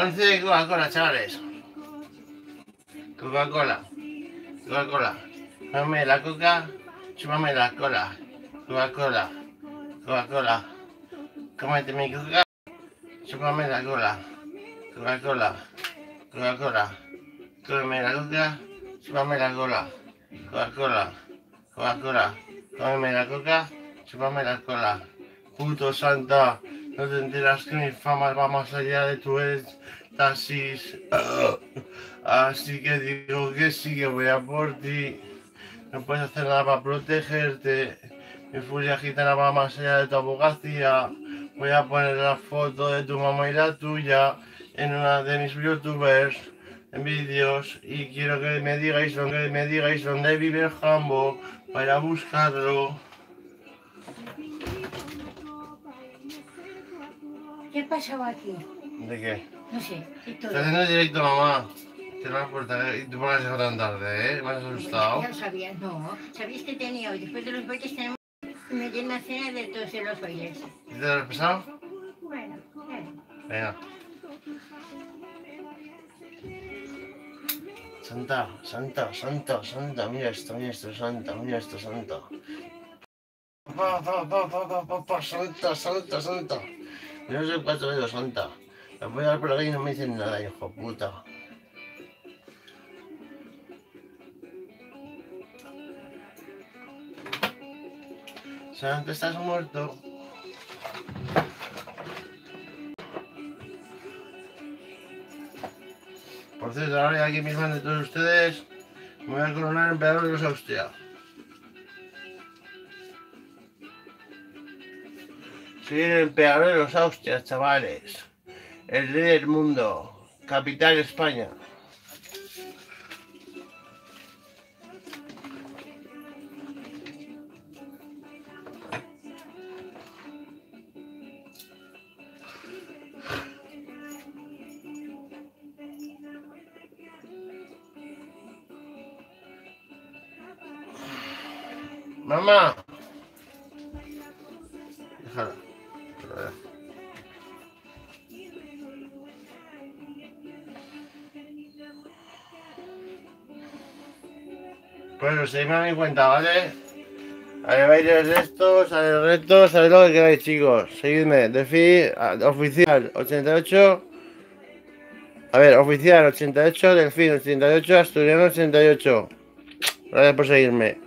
11 de Coca-Cola, chavales. Coca-Cola. Coca-Cola. Chúpame la coca. Chúpame la cola. Coca-Cola. Coca-Cola. Cómete mi coca. Chúpame la cola. Coca-Cola. Coca-Cola. Cómeme la coca. Chúpame la cola. Coca-Cola. Coca-Cola. Cómeme la coca. Chúpame la cola. Puto santa. No te enteras que mi fama va más allá de tu éxtasis. Así que digo que sí, que voy a por ti. No puedes hacer nada para protegerte. Mi furia gitana va más allá de tu abogacía. Voy a poner la foto de tu mamá y la tuya en una de mis youtubers en vídeos. Y quiero que me digáis dónde vive el Jambo para buscarlo. ¿Qué pasaba aquí? ¿De qué? No sé. Estás haciendo directo, mamá. Cierra la puerta y tú pones eso tan tarde, ¿eh? Me has asustado. Ya lo sabía, no. ¿Sabías que tenía hoy? Después de los bailes tenemos una cena de todos en los bailes. ¿Y te lo has pesado? Bueno, Venga. Santa, santa, santa, santa, mira esto, santa, mira esto, santa. Santa, santa, santa. Yo no sé cuánto digo santa. Me voy a dar por aquí y no me dicen nada, hijo puta. Santa, estás muerto. Por cierto, ahora aquí mismo de todos ustedes me voy a coronar emperador de los Austria. Soy el emperador de los Austrias, chavales. El rey del mundo. Capital España. Mamá. Déjala. Bueno, seguidme a mi cuenta, ¿vale? Haré bailes de estos, haré retos, haré lo que queráis, chicos. Seguidme, Delfi oficial 88. A ver, oficial 88, Delfín 88, Asturiano 88. Gracias por seguirme.